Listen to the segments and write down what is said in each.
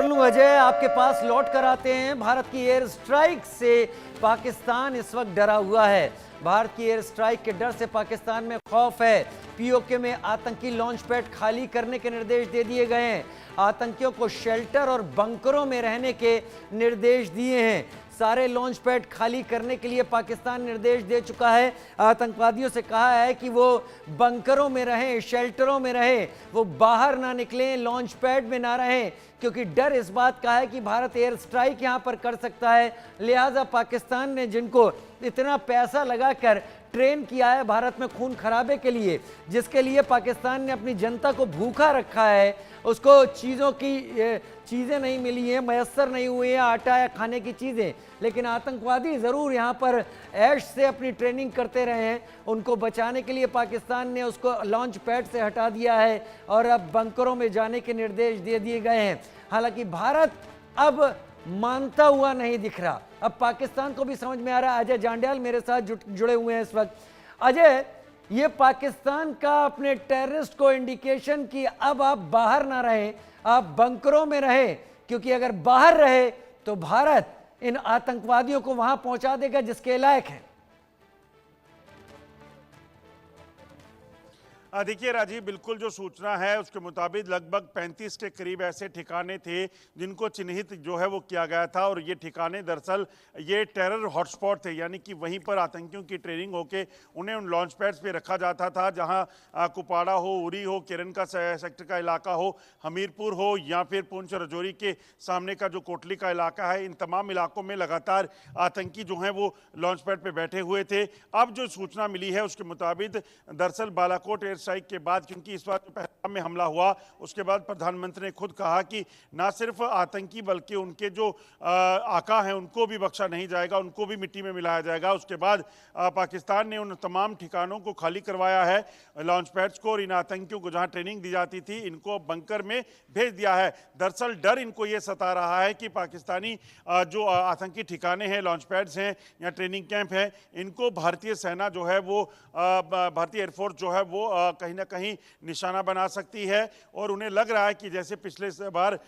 कर लूं अजय, आपके पास लौट कर आते हैं। भारत की एयर स्ट्राइक से पाकिस्तान इस वक्त डरा हुआ है। भारत की एयर स्ट्राइक के डर से पाकिस्तान में खौफ है। पीओके में आतंकी लॉन्च पैड खाली करने के निर्देश दे दिए गए हैं। आतंकियों को शेल्टर और बंकरों में रहने के निर्देश दिए हैं। सारे लॉन्च पैड खाली करने के लिए पाकिस्तान निर्देश दे चुका है। आतंकवादियों से कहा है कि वो बंकरों में रहें, शेल्टरों में रहें, वो बाहर ना निकलें, लॉन्च पैड में ना रहें, क्योंकि डर इस बात का है कि भारत एयर स्ट्राइक यहां पर कर सकता है। लिहाजा पाकिस्तान ने जिनको इतना पैसा लगाकर ट्रेन किया है भारत में खून खराबे के लिए, जिसके लिए पाकिस्तान ने अपनी जनता को भूखा रखा है, उसको चीज़ें नहीं मिली हैं, मैसर नहीं हुई हैं, आटा या खाने की चीज़ें, लेकिन आतंकवादी ज़रूर यहाँ पर ऐश से अपनी ट्रेनिंग करते रहे हैं। उनको बचाने के लिए पाकिस्तान ने उसको लॉन्च पैड से हटा दिया है और अब बंकरों में जाने के निर्देश दे दिए गए हैं। हालांकि भारत अब मानता हुआ नहीं दिख रहा। अब पाकिस्तान को भी समझ में आ रहा है। अजय जांड्याल मेरे साथ जुड़े हुए हैं इस वक्त। अजय, ये पाकिस्तान का अपने टेररिस्ट को इंडिकेशन कि अब आप बाहर ना रहें, आप बंकरों में रहें, क्योंकि अगर बाहर रहे तो भारत इन आतंकवादियों को वहां पहुंचा देगा जिसके लायक है। देखिए राजीव, बिल्कुल जो सूचना है उसके मुताबिक लगभग 35 के करीब ऐसे ठिकाने थे जिनको चिन्हित जो है वो किया गया था, और ये ठिकाने दरअसल ये टेरर हॉटस्पॉट थे, यानी कि वहीं पर आतंकियों की ट्रेनिंग होके उन्हें उन लॉन्च पैड्स पे रखा जाता था, जहां कुपाड़ा हो, उरी हो, किरण का सेक्टर का इलाका हो, हमीरपुर हो, या फिर पुंछ रजौरी के सामने का जो कोटली का इलाका है, इन तमाम इलाकों में लगातार आतंकी जो हैं वो लॉन्च पैड पर बैठे हुए थे। अब जो सूचना मिली है उसके मुताबिक दरअसल बालाकोट एयर स्ट्राइक के बाद, क्योंकि इस बार जो पहलगाम में हमला हुआ उसके बाद प्रधानमंत्री ने खुद कहा कि ना सिर्फ आतंकी बल्कि उनके जो आका हैं उनको भी बख्शा नहीं जाएगा, उनको भी मिट्टी में मिलाया जाएगा। उसके बाद पाकिस्तान ने उन तमाम ठिकानों को खाली करवाया है, लॉन्च पैड्स को, और इन आतंकियों को जहां ट्रेनिंग दी जाती थी इनको बंकर में भेज दिया है। दरअसल डर इनको ये सता रहा है कि पाकिस्तानी जो आतंकी ठिकाने हैं, लॉन्च पैड्स हैं या ट्रेनिंग कैंप हैं, इनको भारतीय सेना जो है वो भारतीय एयरफोर्स जो है वो कहीं ना कहीं निशाना बना सकती है। और उन्हें लग रहा है कि जैसे पिछले बार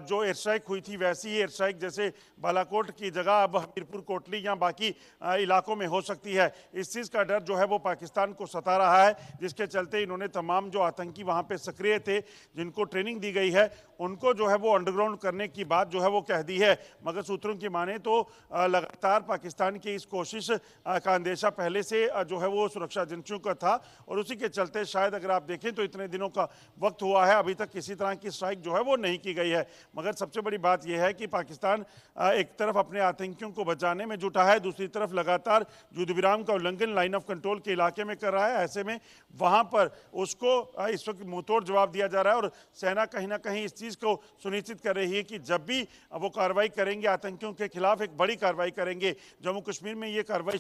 जो एयर स्ट्राइक हुई थी वैसी ही एयर स्ट्राइक जैसे बालाकोट की जगह अब हमीरपुर, कोटली या बाकी इलाकों में हो सकती है। इस चीज़ का डर जो है वो पाकिस्तान को सता रहा है, जिसके चलते इन्होंने तमाम जो आतंकी वहाँ पे सक्रिय थे, जिनको ट्रेनिंग दी गई है, उनको जो है वो अंडरग्राउंड करने की बात जो है वो कह दी है। मगर सूत्रों की माने तो लगातार पाकिस्तान की इस कोशिश का अंदेशा पहले से जो है वो सुरक्षा एजेंसियों का था, और उसी के चलते शायद अगर आप देखें तो इतने दिनों का वक्त हुआ है, अभी तक किसी तरह की स्ट्राइक जो है वो नहीं की गई है। मगर सबसे बड़ी बात यह है कि पाकिस्तान एक तरफ अपने आतंकियों को बचाने में जुटा है, दूसरी तरफ लगातार युद्ध विराम का उल्लंघन लाइन ऑफ कंट्रोल के इलाके में कर रहा है। ऐसे में वहां पर उसको इस वक्त मुंहतोड़ जवाब दिया जा रहा है, और सेना कहीं ना कहीं इस चीज़ को सुनिश्चित कर रही है कि जब भी वो कार्रवाई करेंगे आतंकियों के खिलाफ, एक बड़ी कार्रवाई करेंगे। जम्मू कश्मीर में ये कार्रवाई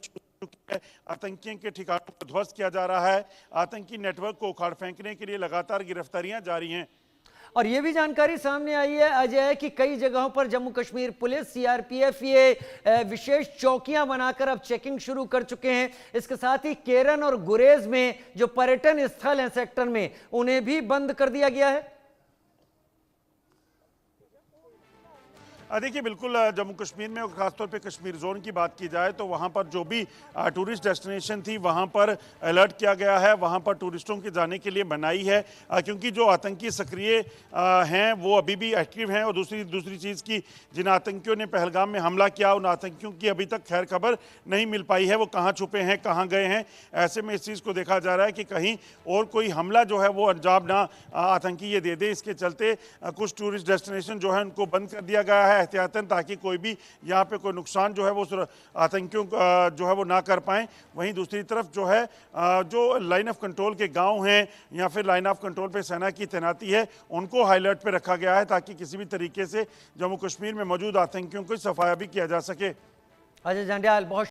आतंकियों के ठिकानों को ध्वस्त किया जा रहा है, आतंकी नेटवर्क को उखाड़ फेंकने के लिए लगातार गिरफ्तारियां जारी हैं। और यह भी जानकारी सामने आई है अजय कि कई जगहों पर जम्मू कश्मीर पुलिस, सीआरपीएफ ये विशेष चौकियां बनाकर अब चेकिंग शुरू कर चुके हैं। इसके साथ ही केरन और गुरेज में जो पर्यटन स्थल हैं सेक्टर में, उन्हें भी बंद कर दिया गया है। देखिए, बिल्कुल जम्मू कश्मीर में और ख़ासतौर पे कश्मीर जोन की बात की जाए तो वहाँ पर जो भी टूरिस्ट डेस्टिनेशन थी वहाँ पर अलर्ट किया गया है, वहाँ पर टूरिस्टों के जाने के लिए मनाही है, क्योंकि जो आतंकी सक्रिय हैं वो अभी भी एक्टिव हैं। और दूसरी चीज़ की, जिन आतंकियों ने पहलगाम में हमला किया उन आतंकियों की अभी तक खैर खबर नहीं मिल पाई है, वो कहाँ छुपे हैं, कहाँ गए हैं। ऐसे में इस चीज़ को देखा जा रहा है कि कहीं और कोई हमला जो है वो अंजाम ना आतंकी ये दे दे। इसके चलते कुछ टूरिस्ट डेस्टिनेशन जो है उनको बंद कर दिया गया है एहतियातन, ताकि कोई भी यहाँ पे कोई नुकसान जो है वो आतंकियों जो है वो ना कर पाएं। वहीं दूसरी तरफ जो है जो लाइन ऑफ कंट्रोल के गांव हैं या फिर लाइन ऑफ कंट्रोल पे सेना की तैनाती है, उनको हाई अलर्ट पे रखा गया है, ताकि किसी भी तरीके से जम्मू कश्मीर में मौजूद आतंकियों को सफाया भी किया जा सके। अजय जांड्याल, बहुत